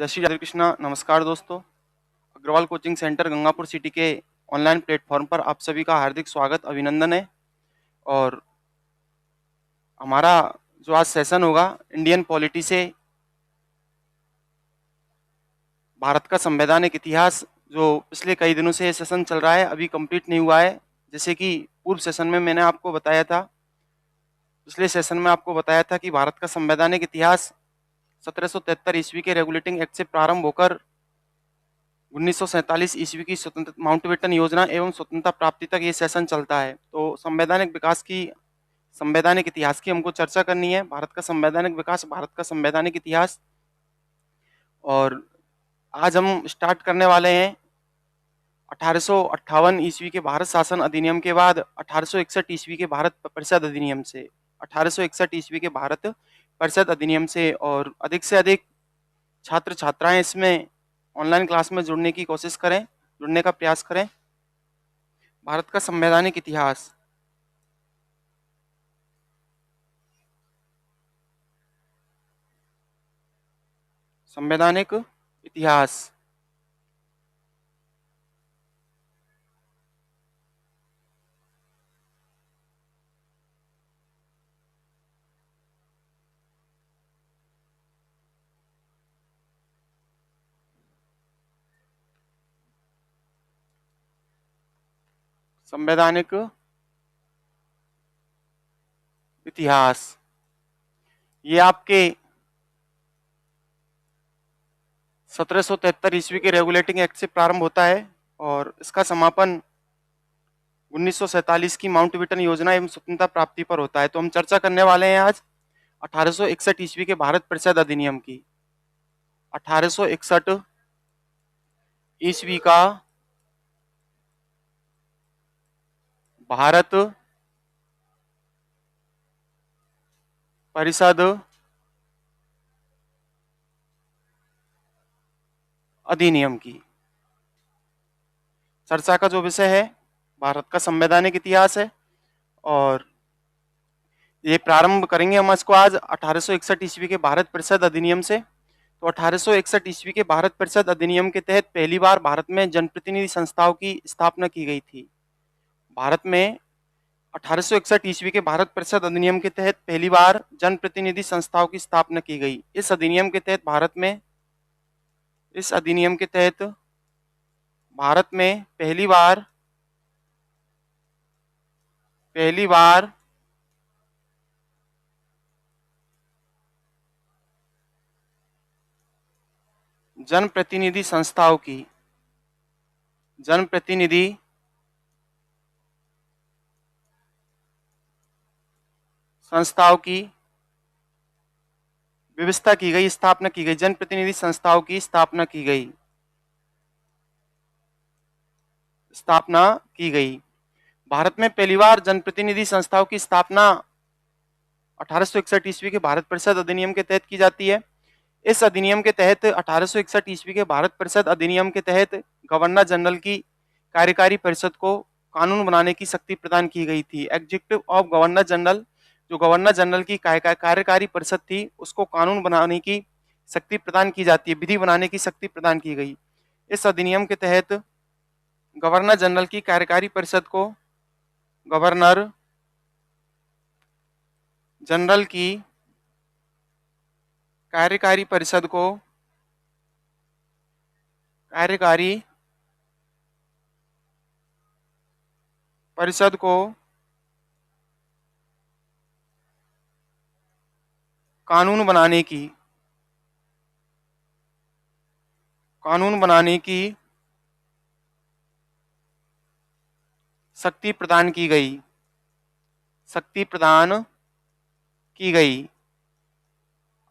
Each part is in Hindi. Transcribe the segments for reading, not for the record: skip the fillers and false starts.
जय श्री राधे कृष्णा। नमस्कार दोस्तों, Agarwal coaching centre Gangapur city के ऑनलाइन प्लेटफॉर्म पर आप सभी का हार्दिक स्वागत अभिनंदन है। और हमारा जो आज सेशन होगा इंडियन पॉलिटी से भारत का संवैधानिक इतिहास, जो पिछले कई दिनों से ये सेशन चल रहा है, अभी कंप्लीट नहीं हुआ है। जैसे कि पूर्व सेशन में मैंने आपको बताया था, पिछले सेशन में आपको बताया था कि भारत का संवैधानिक इतिहास 1773 ईस्वी के रेगुलेटिंग एक्ट से प्रारंभ होकर 1947 ईस्वी की स्वतंत्र माउंटबेटन योजना एवं स्वतंत्रता प्राप्ति तक ये सेशन चलता है। तो संवैधानिक इतिहास की हमको चर्चा करनी है, भारत का संवैधानिक विकास, भारत का संवैधानिक इतिहास। और आज हम स्टार्ट करने वाले हैं 1858 ईस्वी के भारत शासन अधिनियम के बाद 1861 ईस्वी के भारत परिषद अधिनियम से। 1861 ईस्वी के भारत परिषद अधिनियम से। और अधिक से अधिक छात्र छात्राएं इसमें ऑनलाइन क्लास में जुड़ने की कोशिश करें, जुड़ने का प्रयास करें। भारत का संवैधानिक इतिहास। संवैधानिक इतिहास। संवैधानिक इतिहास ये आपके 1773 ईस्वी के रेगुलेटिंग एक्ट से प्रारंभ होता है और इसका समापन 1947 की माउंटबेटन योजना एवं स्वतंत्रता प्राप्ति पर होता है। तो हम चर्चा करने वाले हैं आज 1861 ईस्वी के भारत परिषद अधिनियम की। 1861 ईस्वी का भारत परिषद अधिनियम की चर्चा का जो विषय है भारत का संवैधानिक इतिहास है। और ये प्रारंभ करेंगे हम इसको आज 1861 ईस्वी के भारत परिषद अधिनियम से। तो 1861 ईस्वी के भारत परिषद अधिनियम के तहत पहली बार भारत में जनप्रतिनिधि संस्थाओं की स्थापना की गई थी। भारत में 1861 ईस्वी के भारत परिषद अधिनियम के तहत पहली बार जनप्रतिनिधि संस्थाओं की स्थापना की गई। इस अधिनियम के तहत भारत में पहली बार जनप्रतिनिधि संस्थाओं की व्यवस्था की गई, स्थापना की गई। जनप्रतिनिधि संस्थाओं की स्थापना की गई। भारत में पहली बार जनप्रतिनिधि संस्थाओं की स्थापना 1861 ईस्वी के भारत परिषद अधिनियम के तहत की जाती है। इस अधिनियम के तहत 1861 ईस्वी के भारत परिषद अधिनियम के तहत गवर्नर जनरल की कार्यकारी परिषद को कानून बनाने की शक्ति प्रदान की गई थी। एग्जीक्यूटिव ऑफ गवर्नर जनरल, जो गवर्नर जनरल की कार्यकारी परिषद थी, उसको कानून बनाने की शक्ति प्रदान की जाती है, विधि बनाने की शक्ति प्रदान की गई। इस अधिनियम के तहत गवर्नर जनरल की कार्यकारी परिषद को गवर्नर जनरल की कार्यकारी परिषद को कानून बनाने की शक्ति प्रदान की गई।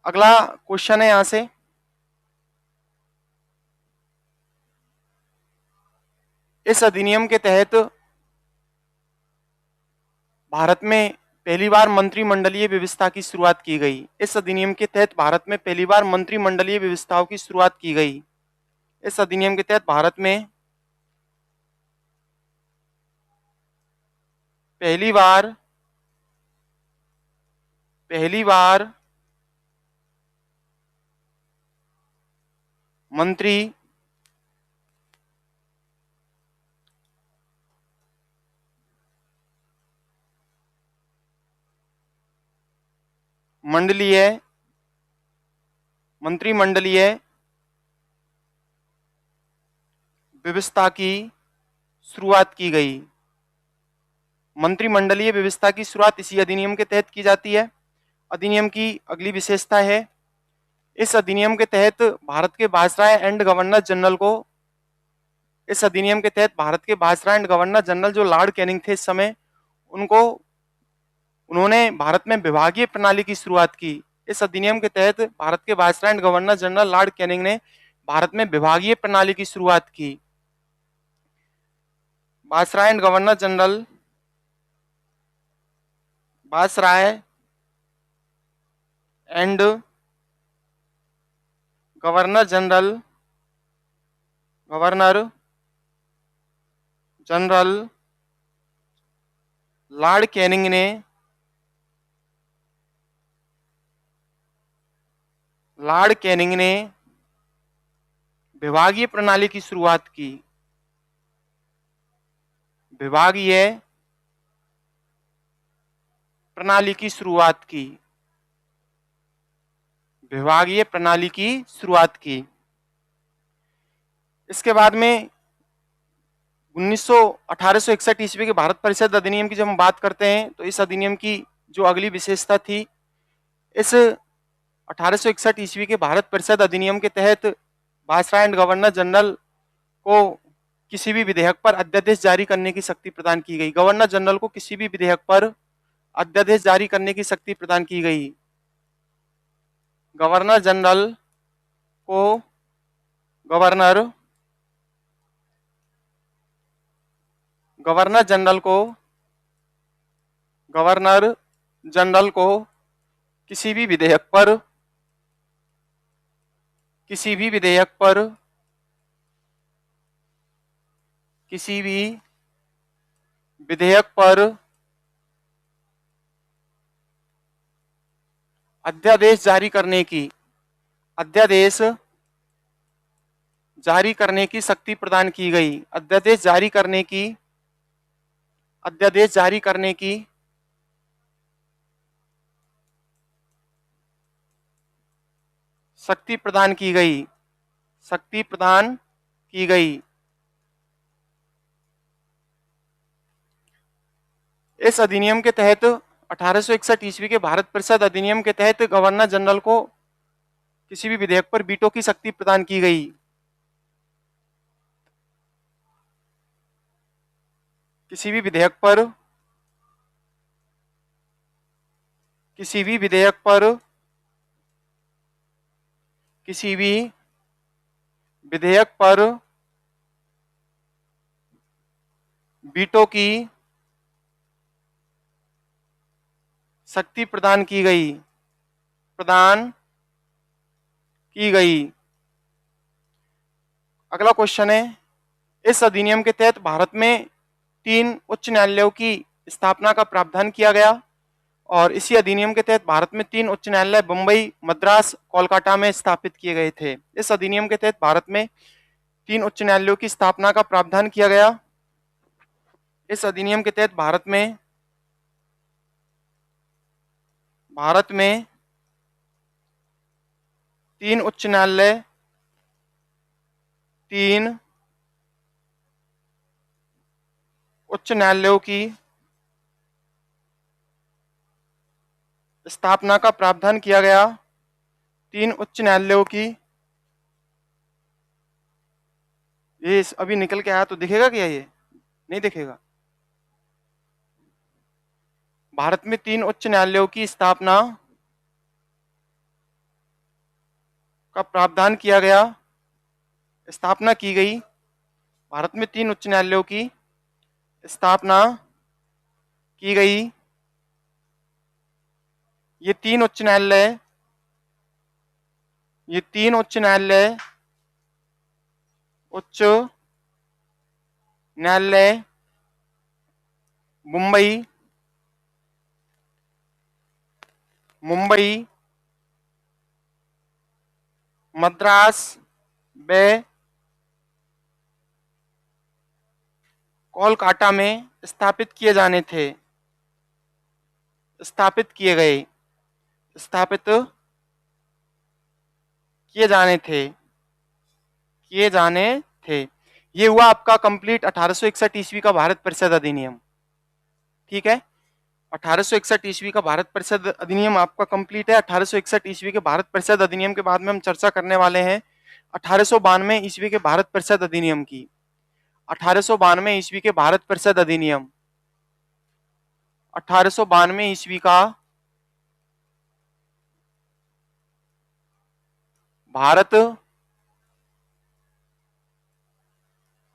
अगला क्वेश्चन है यहां से, इस अधिनियम के तहत भारत में पहली बार मंत्रिमंडलीय व्यवस्था की शुरुआत की गई। इस अधिनियम के तहत भारत में पहली बार मंत्रिमंडलीय व्यवस्थाओं की शुरुआत की गई। इस अधिनियम के तहत भारत में पहली बार मंत्री मंत्रिमंडलीय व्यवस्था की शुरुआत की गई। मंत्रिमंडलीय व्यवस्था की शुरुआत इसी अधिनियम के तहत की जाती है। अधिनियम की अगली विशेषता है, इस अधिनियम के तहत भारत के वायसराय एंड गवर्नर जनरल को, इस अधिनियम के तहत भारत के वायसराय एंड गवर्नर जनरल जो लॉर्ड कैनिंग थे इस समय, उन्होंने भारत में विभागीय प्रणाली की शुरुआत की। इस अधिनियम के तहत भारत के viceroy and governor general Lord Canning ने भारत में विभागीय प्रणाली की शुरुआत की। Viceroy and governor general, viceroy and governor general Lord Canning ने विभागीय प्रणाली की शुरुआत की। विभागीय प्रणाली की शुरुआत की। विभागीय प्रणाली की शुरुआत की। इसके बाद में 1861 ईस्वी के भारत परिषद अधिनियम की जब हम बात करते हैं तो इस अधिनियम की जो अगली विशेषता थी, इस 1861 ईस्वी के भारत परिषद अधिनियम के तहत वायसराय एंड गवर्नर जनरल को किसी भी विधेयक पर अध्यादेश जारी करने की शक्ति प्रदान की गई। गवर्नर जनरल को किसी भी विधेयक पर अध्यादेश जारी करने की शक्ति प्रदान की गई। गवर्नर जनरल को गवर्नर जनरल को किसी भी विधेयक पर किसी भी विधेयक पर अध्यादेश जारी करने की शक्ति प्रदान की गई। अध्यादेश जारी करने की शक्ति प्रदान की गई। इस अधिनियम के तहत 1861 ईस्वी के भारत परिषद अधिनियम के तहत गवर्नर जनरल को किसी भी विधेयक पर वीटो की शक्ति प्रदान की गई। किसी भी विधेयक पर वीटो की शक्ति प्रदान की गई। अगला क्वेश्चन है, इस अधिनियम के तहत भारत में 3 उच्च न्यायालयों की स्थापना का प्रावधान किया गया और इसी अधिनियम के तहत भारत में 3 उच्च न्यायालय बंबई, मद्रास, कोलकाता में स्थापित किए गए थे। इस अधिनियम के तहत भारत में 3 उच्च न्यायालयों की स्थापना का प्रावधान किया गया। इस अधिनियम के तहत भारत में 3 उच्च न्यायालयों की स्थापना का प्रावधान किया गया। 3 उच्च न्यायालयों की, ये अभी निकल के आया तो दिखेगा क्या? ये नहीं दिखेगा। भारत में 3 उच्च न्यायालयों की स्थापना का प्रावधान किया गया, स्थापना की गई। भारत में 3 उच्च न्यायालयों की स्थापना की गई। ये तीन उच्च न्यायालय मुंबई, मद्रास, वे कोलकाता में स्थापित किए जाने थे, स्थापित किए गए, स्थापित किए जाने थे, किए जाने थे। ये हुआ आपका कंप्लीट 1861 ईस्वी का भारत परिषद अधिनियम। ठीक है, 1861 ईस्वी का भारत परिषद अधिनियम आपका कंप्लीट है। 1861 ईस्वी के भारत परिषद अधिनियम के बाद में हम चर्चा करने वाले हैं 1892 ईस्वी के भारत परिषद अधिनियम की। 1892 ईस्वी के भारत परिषद अधिनियम, 1892 ईस्वी का भारत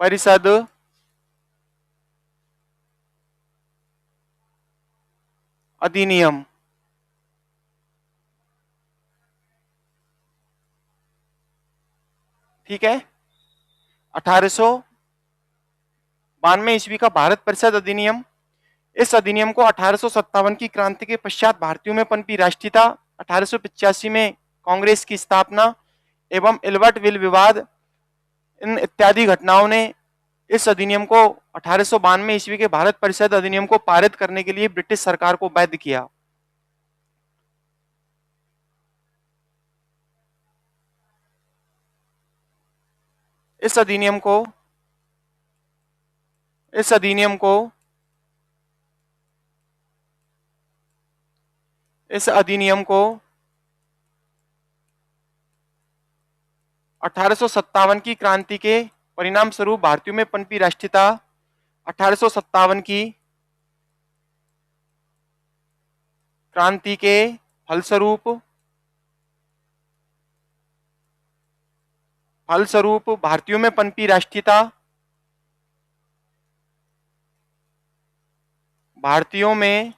परिषद अधिनियम। ठीक है, 1892 ईस्वी का भारत परिषद अधिनियम। इस अधिनियम को 1857 की क्रांति के पश्चात भारतीयों में पनपी राष्ट्रीयता, 1885 में कांग्रेस की स्थापना एवं एल्बर्ट विल विवाद, इन इत्यादि घटनाओं ने इस अधिनियम को 1892 ईस्वी के भारत परिषद अधिनियम को पारित करने के लिए ब्रिटिश सरकार को बाध्य किया। इस अधिनियम को इस अधिनियम को इस अधिनियम को 1857 की क्रांति के परिणाम स्वरूप भारतीयों में पनपी राष्ट्रीयता, 1857 की क्रांति के फलस्वरूप भारतीयों में पनपी राष्ट्रीयता, भारतीयों में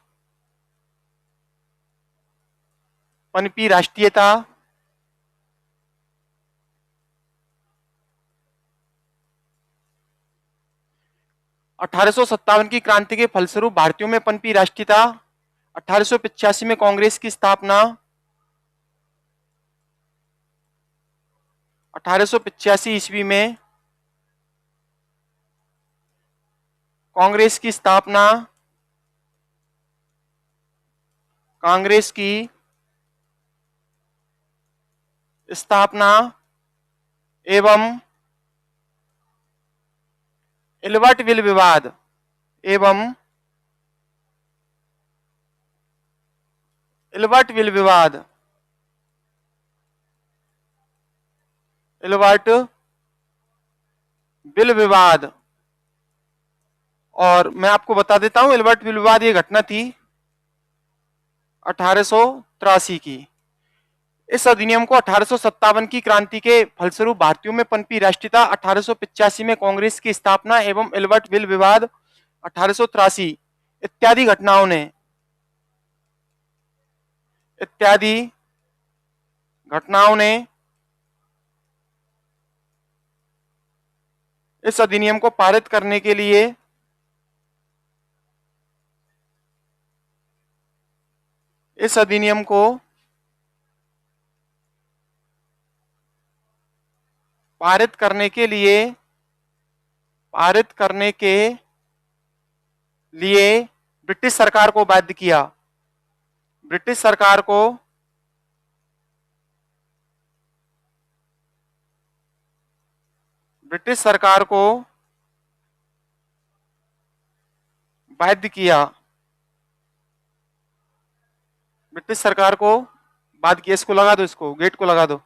पनपी राष्ट्रीयता 1857 की क्रांति के फलस्वरूप भारतीयों में पनपी राष्ट्रीयता, 1885 में कांग्रेस की स्थापना, 1885 ईस्वी में कांग्रेस की स्थापना, कांग्रेस की स्थापना एवं एल्बर्ट विल विवाद एवं एल्बर्ट विल विवाद एल्बर्ट विल विवाद। और मैं आपको बता देता हूं एल्बर्ट विल विवाद ये घटना थी 1883 की। इस अधिनियम को 1857 की क्रांति के फलस्वरूप भारतीयों में पनपी राष्ट्रीयता, 1885 में कांग्रेस की स्थापना एवं एल्बर्ट विल विवाद 1883 इत्यादि घटनाओं ने इस अधिनियम को पारित करने के लिए इस अधिनियम को पारित करने के लिए ब्रिटिश सरकार को बाध्य किया। ब्रिटिश सरकार को बाध्य किया। ब्रिटिश सरकार को बाध्य किया। इसको लगा दो, इसको गेट को लगा दो।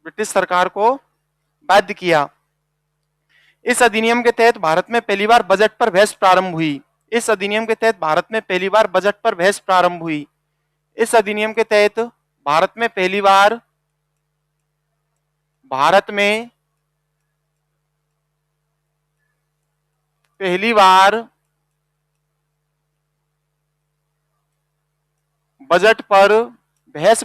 ब्रिटिश सरकार को बाध्य किया। इस अधिनियम के तहत भारत में पहली बार बजट पर बहस प्रारंभ हुई। इस अधिनियम के तहत भारत में पहली बार बजट पर बहस प्रारंभ हुई। इस अधिनियम के तहत भारत में पहली बार बजट पर बहस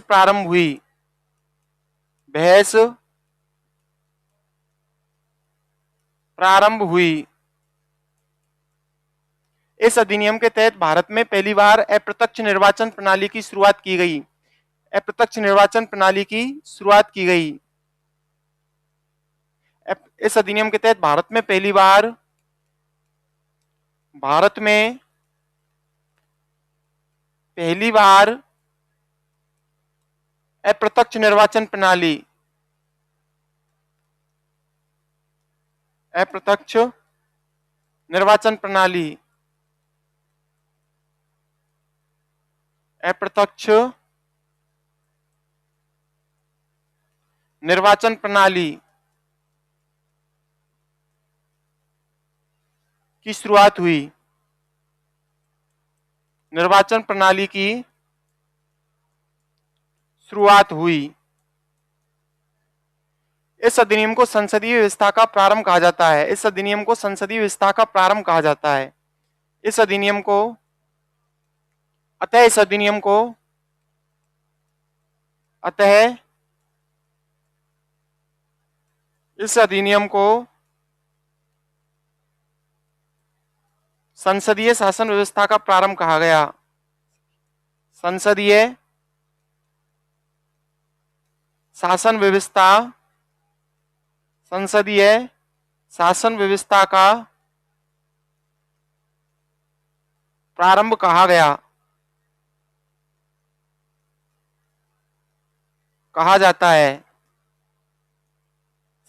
प्रारंभ हुई। इस अधिनियम के तहत भारत में पहली बार अप्रत्यक्ष निर्वाचन प्रणाली की शुरुआत की गई। अप्रत्यक्ष निर्वाचन प्रणाली की शुरुआत की गई। इस अधिनियम के तहत भारत में पहली बार अप्रत्यक्ष निर्वाचन प्रणाली अप्रत्यक्ष निर्वाचन प्रणाली अप्रत्यक्ष निर्वाचन प्रणाली की शुरुआत हुई। निर्वाचन प्रणाली की शुरुआत हुई। इस अधिनियम को संसदीय व्यवस्था का प्रारंभ कहा जाता है। इस अधिनियम को संसदीय व्यवस्था का प्रारंभ कहा जाता है। इस अधिनियम को अतः इस अधिनियम को संसदीय शासन व्यवस्था का प्रारंभ कहा गया। संसदीय शासन व्यवस्था का प्रारंभ कहा जाता है।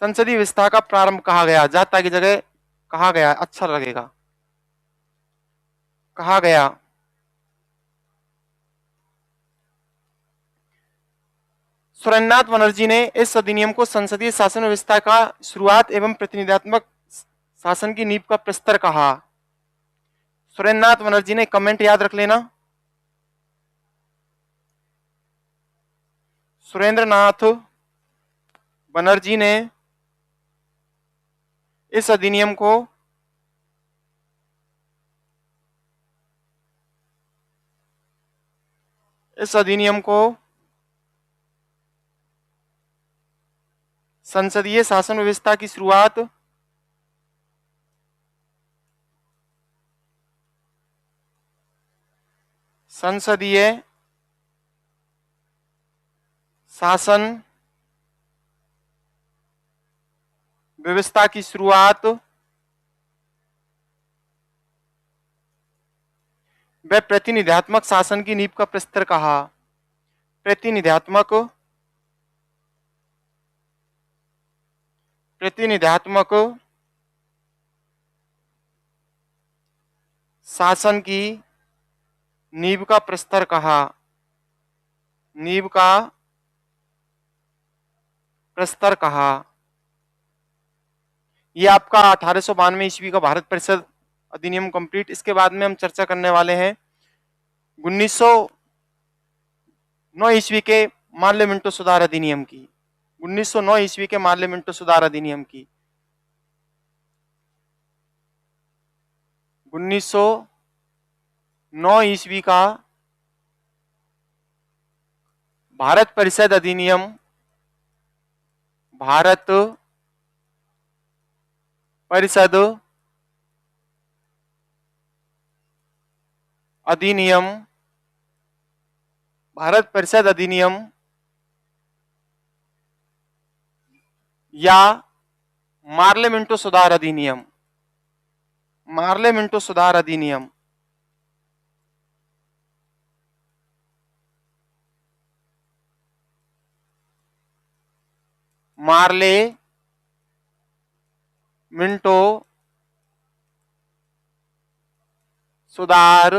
संसदीय व्यवस्था का प्रारंभ कहा गया, जाता की जगह कहा गया, अच्छा लगेगा, कहा गया। सुरेंद्रनाथ बनर्जी ने इस अधिनियम को संसदीय शासन व्यवस्था का शुरुआत एवं प्रतिनिधात्मक शासन की नींव का प्रस्तर कहा। सुरेंद्रनाथ बनर्जी ने, कमेंट याद रख लेना, सुरेंद्रनाथ बनर्जी ने इस अधिनियम को संसदीय शासन व्यवस्था की शुरुआत संसदीय शासन व्यवस्था की शुरुआत व प्रतिनिधात्मक शासन की नींव का प्रस्तर कहा। प्रतिनिधात्मक शासन की नींव का प्रस्तर कहा। नींव का प्रस्तर कहा। यह आपका 1892 ईस्वी का भारत परिषद अधिनियम कंप्लीट। इसके बाद में हम चर्चा करने वाले हैं 1909 ईस्वी के मार्ले मिंटो सुधार अधिनियम की। 1909 ईस्वी के मार्ले मिंटो सुधार अधिनियम की। 1909 ईस्वी का भारत परिषद अधिनियम, भारत परिषद अधिनियम, भारत परिषद अधिनियम या मार्ले मिंटो सुधार अधिनियम, मार्ले मिंटो सुधार अधिनियम, मार्ले मिंटो सुधार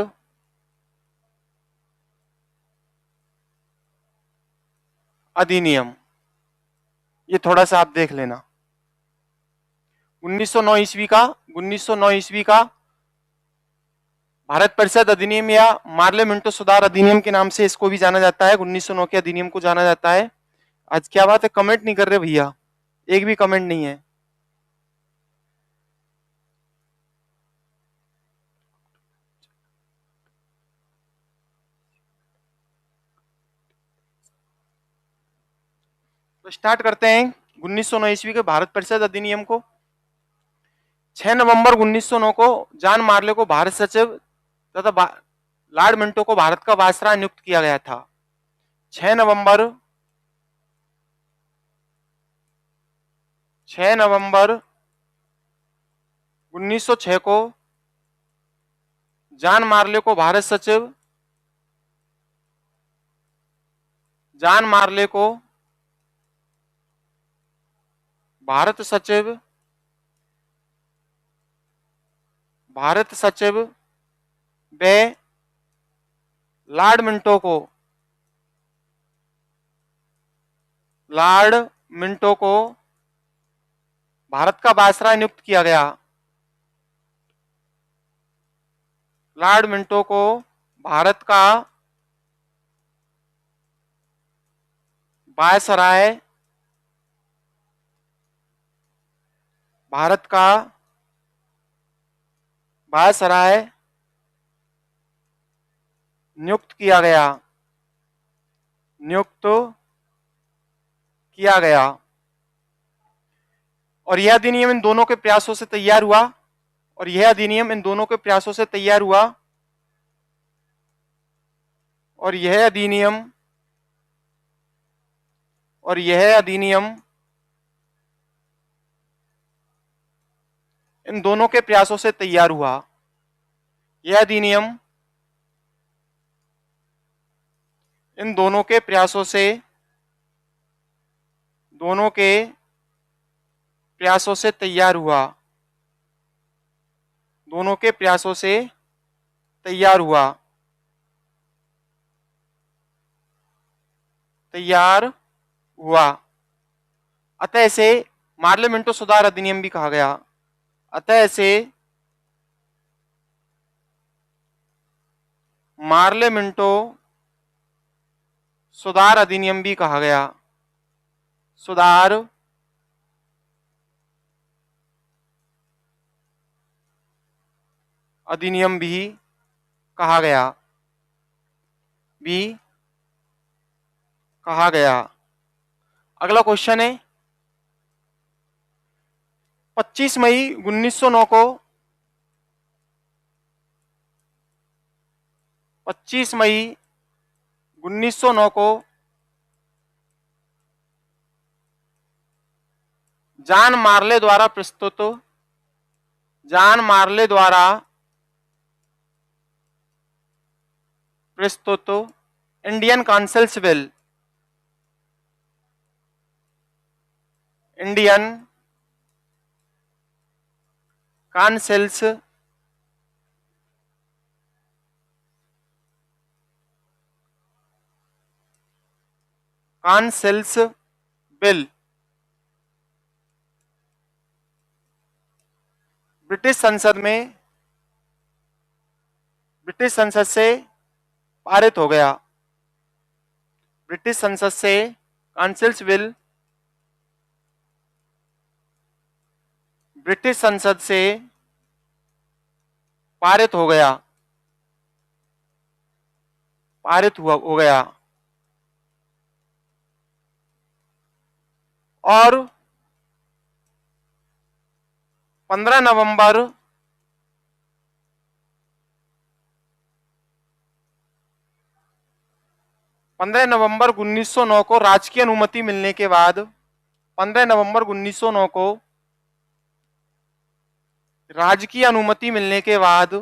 अधिनियम, ये थोड़ा सा आप देख लेना। 1909 ईस्वी का भारत परिषद अधिनियम या मार्ले मिंटो सुधार अधिनियम के नाम से इसको भी जाना जाता है। 1909 के अधिनियम को जाना जाता है। आज क्या बात है, कमेंट नहीं कर रहे भैया, एक भी कमेंट नहीं है। तो स्टार्ट करते हैं 1909 ईस्वी के भारत परिषद अधिनियम को। 6 नवंबर 1909 को जॉन मार्ले को भारत सचिव तथा लॉर्ड मिंटो को भारत का वायसराय नियुक्त किया गया था। 6 नवंबर 1906 को जॉन मार्ले को भारत सचिव व लॉर्ड मिंटो को भारत का वायसराय नियुक्त किया गया। लॉर्ड मिंटो को भारत का वायसराय नियुक्त किया गया। और यह अधिनियम इन दोनों के प्रयासों से तैयार हुआ। और यह अधिनियम इन दोनों के प्रयासों से तैयार हुआ। यह अधिनियम इन दोनों के प्रयासों से तैयार हुआ। अतः इसे मार्ले मिंटो सुधार अधिनियम भी कहा गया। मार्ले मिंटो सुधार अधिनियम भी कहा गया। अधिनियम भी कहा गया। अगला क्वेश्चन है 25 मई 1909 को 25 मई 1909 को जॉन मार्ले द्वारा प्रस्तुत इंडियन काउंसिल्स बिल ब्रिटिश संसद से पारित हो गया। काउंसिल्स बिल ब्रिटिश संसद से पारित हो गया। और 15 नवंबर 1909 को राजकीय अनुमति मिलने के बाद 15 नवंबर 1909 को राजकीय अनुमति मिलने के बाद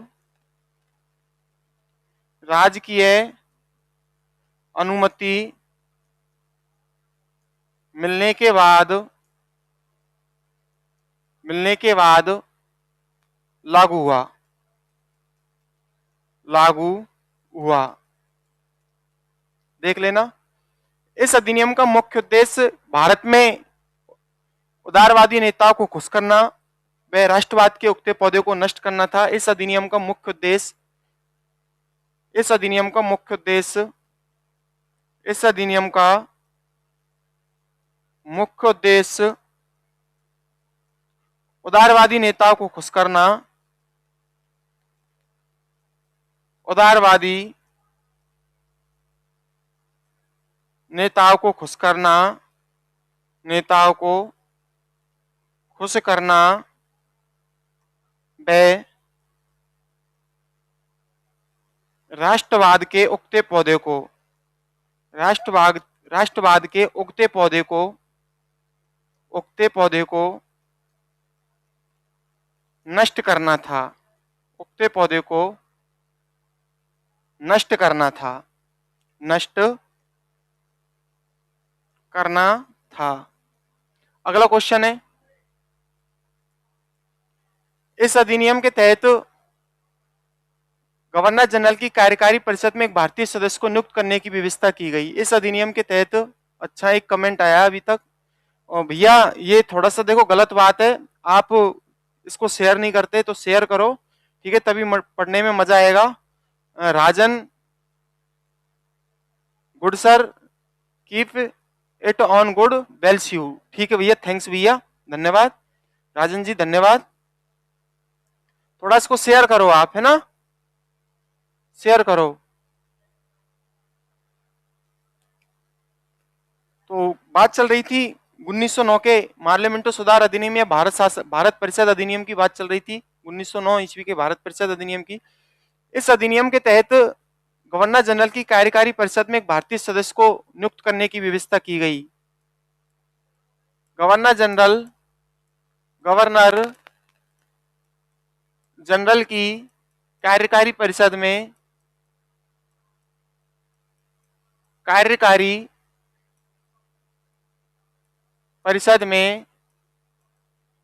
लागू हुआ। देख लेना। इस अधिनियम का मुख्य उद्देश्य भारत में उदारवादी नेताओं को खुश करना व राष्ट्रवाद के उगते पौधे को नष्ट करना था। इस अधिनियम का मुख्य उद्देश्य उदारवादी नेताओं को खुश करना, व राष्ट्रवाद के उगते पौधे को राष्ट्रवाद राष्ट्रवाद के उगते पौधे को नष्ट करना था। उगते पौधे को नष्ट करना था। नष्ट करना था। अगला क्वेश्चन है, इस अधिनियम के तहत गवर्नर जनरल की कार्यकारी परिषद में एक भारतीय सदस्य को नियुक्त करने की व्यवस्था की गई। इस अधिनियम के तहत, अच्छा एक कमेंट आया अभी तक, और भैया ये थोड़ा सा देखो गलत बात है, आप इसको शेयर नहीं करते तो शेयर करो, ठीक है, तभी पढ़ने में मजा आएगा। Rajan good sir, keep it on good, वेल्स यू, ठीक है भैया, थैंक्स भैया, धन्यवाद राजन जी, धन्यवाद। थोड़ा इसको शेयर करो आप, है ना, शेयर करो। तो बात चल रही थी 1909 के पार्लियामेंट सुधार अधिनियम या भारत परिषद अधिनियम की बात चल रही थी, 1909 ईस्वी के भारत परिषद अधिनियम की। इस अधिनियम के तहत गवर्नर जनरल की कार्यकारी परिषद में एक भारतीय सदस्य को नियुक्त करने की व्यवस्था की गई। गवर्नर जनरल की कार्यकारी परिषद में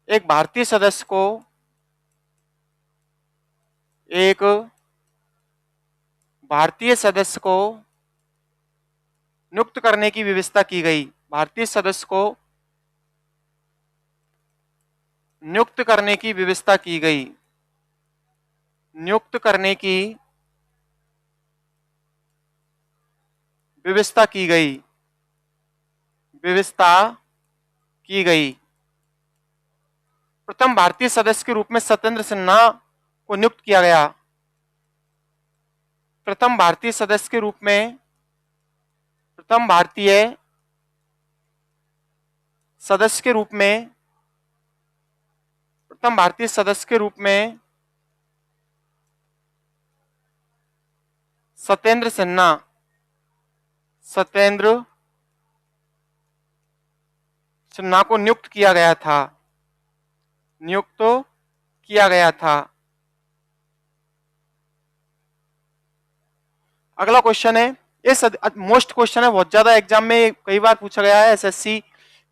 एक भारतीय सदस्य को नियुक्त करने की व्यवस्था की गई। भारतीय सदस्य को नियुक्त करने की व्यवस्था की गई। नियुक्त करने की व्यवस्था की गई। व्यवस्था की गई। प्रथम भारतीय सदस्य के रूप में सत्येंद्र सिन्हा को नियुक्त किया गया। प्रथम भारतीय सदस्य के रूप में प्रथम भारतीय सदस्य के रूप में सत्येंद्र सिन्हा को नियुक्त किया गया था। अगला क्वेश्चन है, इस मोस्ट क्वेश्चन है, बहुत ज्यादा एग्जाम में कई बार पूछा गया है, एसएससी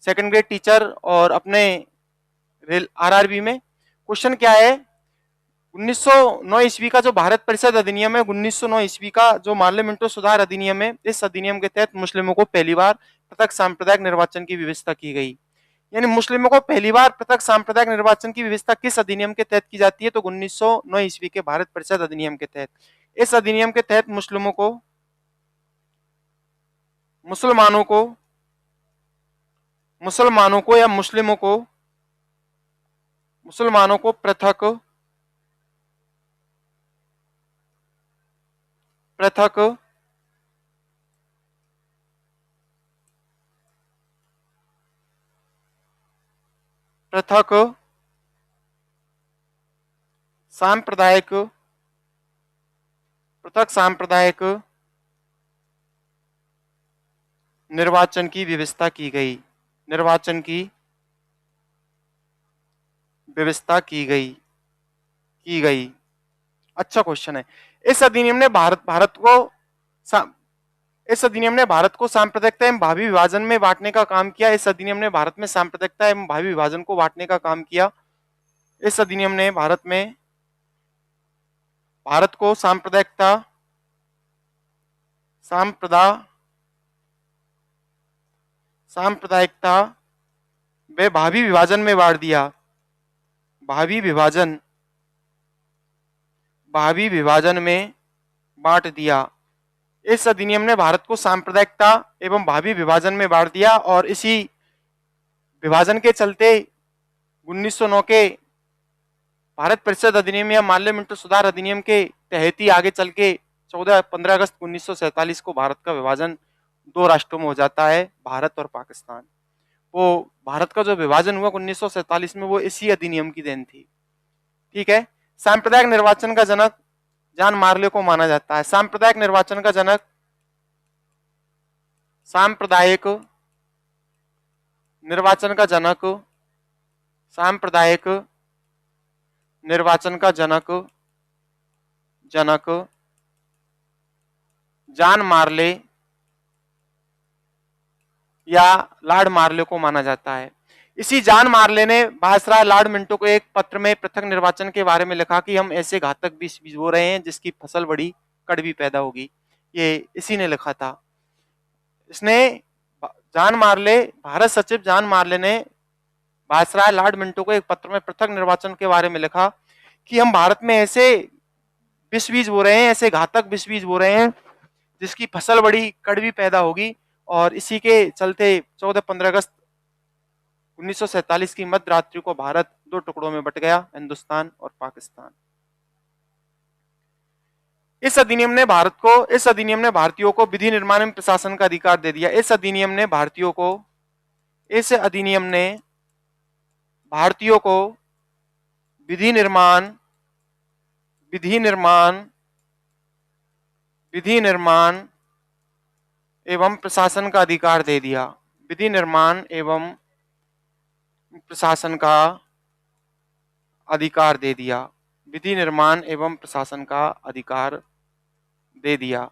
सेकंड ग्रेड टीचर और अपने आरआरबी में। क्वेश्चन क्या है, 1909 ईस्वी का जो भारत परिषद अधिनियम है, 1909 ईस्वी का जो पार्लियामेंट सुधार अधिनियम है, इस अधिनियम के तहत मुस्लिमों को पहली बार पृथक सांप्रदायिक निर्वाचन की व्यवस्था की गई। यानी मुस्लिमों को पहली बार पृथक सांप्रदायिक निर्वाचन की व्यवस्था किस अधिनियम के तहत की जाती है, तो 1909 ईस्वी के भारत परिषद अधिनियम के तहत। इस अधिनियम के तहत मुसलमानों को पृथक सांप्रदायिक निर्वाचन की व्यवस्था की गई। अच्छा क्वेश्चन है। इस अधिनियम ने भारत को सांप्रदायिकता एवं भावी विभाजन में बांटने का काम किया। इस अधिनियम ने भारत में सांप्रदायिकता एवं भावी विभाजन को बांटने का काम किया। इस अधिनियम ने भारत को सांप्रदायिकता व भावी विभाजन में बांट दिया। भावी विभाजन में बांट दिया। इस अधिनियम ने भारत को सांप्रदायिकता एवं भावी विभाजन में बांट दिया, और इसी विभाजन के चलते 1909 के भारत परिषद अधिनियम या पार्लियामेंट सुधार अधिनियम के तहत ही आगे चल के 15 अगस्त 1947 को भारत का विभाजन दो राष्ट्रों में हो जाता है, भारत और पाकिस्तान। वो भारत का जो विभाजन हुआ 1947 में, वो इसी अधिनियम की देन थी। ठीक है। सांप्रदायिक निर्वाचन का जनक जॉन मार्ले को माना जाता है। सांप्रदायिक निर्वाचन का जनक सांप्रदायिक निर्वाचन का जनक, सांप्रदायिक निर्वाचन का जनक जॉन मार्ले या लॉर्ड मार्ले को माना जाता है। इसी जॉन मार्ले ने वायसराय लॉर्ड मिंटो को एक पत्र में पृथक निर्वाचन के बारे में लिखा कि हम ऐसे घातक विष बीज बो रहे हैं जिसकी फसल बड़ी कड़वी पैदा होगी। ये इसी ने लिखा था। इसने जॉन मार्ले, भारत सचिव जॉन मार्ले ने वायसराय लॉर्ड मिंटो को एक पत्र में पृथक निर्वाचन के बारे में लिखा कि हम भारत में ऐसे विष बीज बो रहे हैं, ऐसे घातक विष बीज बो रहे हैं जिसकी फसल बड़ी कड़वी पैदा होगी। और इसी के चलते 14-15 अगस्त 1947 की मध्य रात्रि को भारत दो टुकड़ों में बट गया, हिंदुस्तान और पाकिस्तान। इस अधिनियम ने भारतीयों को विधि निर्माण में प्रशासन का अधिकार दे दिया। इस अधिनियम ने भारतीयों को विधि निर्माण एवं प्रशासन का अधिकार दे दिया। विधि निर्माण एवं प्रशासन का अधिकार दे दिया। विधि निर्माण एवं प्रशासन का अधिकार दे दिया।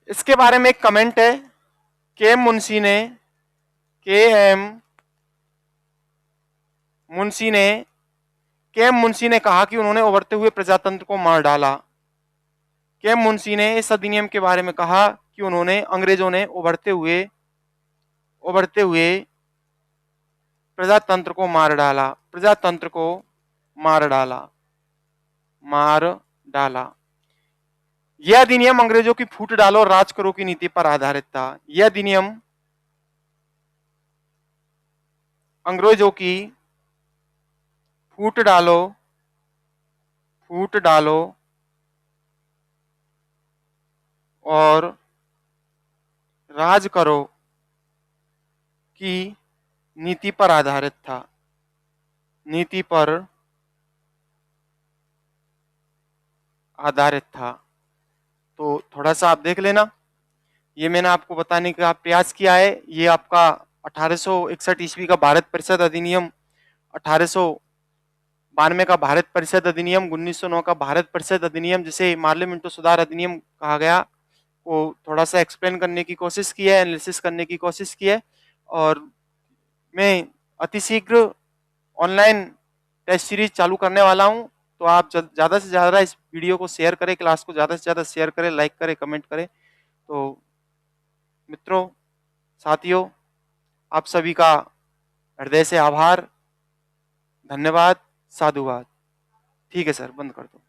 इसके बारे में एक कमेंट है के एम मुंशी ने कहा कि उन्होंने उभरते हुए प्रजातंत्र को मार डाला। के एम मुंशी ने इस अधिनियम के बारे में कहा कि अंग्रेजों ने उभरते हुए प्रजातंत्र को मार डाला। यह अधिनियम अंग्रेजों की फूट डालो और राज करो की नीति पर आधारित था। यह अधिनियम अंग्रेजों की फूट डालो और राज करो की नीति पर आधारित था। तो थोड़ा सा आप देख लेना। ये मैंने आपको बताने का प्रयास किया है। ये आपका 1861 ईस्वी का भारत परिषद अधिनियम, 1892 का भारत परिषद अधिनियम, 1909 का भारत परिषद अधिनियम, जिसे मार्ले मिंटो सुधार अधिनियम कहा गया, को थोड़ा सा एक्सप्लेन करने की कोशिश की है, एनालिसिस करने की कोशिश की है। और मैं अतिशीघ्र ऑनलाइन टेस्ट सीरीज चालू करने वाला हूं। तो आप ज़्यादा से ज़्यादा इस वीडियो को शेयर करें, क्लास को ज़्यादा से ज़्यादा शेयर करें, लाइक करें, कमेंट करें। तो मित्रों, साथियों, आप सभी का हृदय से आभार, धन्यवाद, साधुवाद। ठीक है सर, बंद कर दो।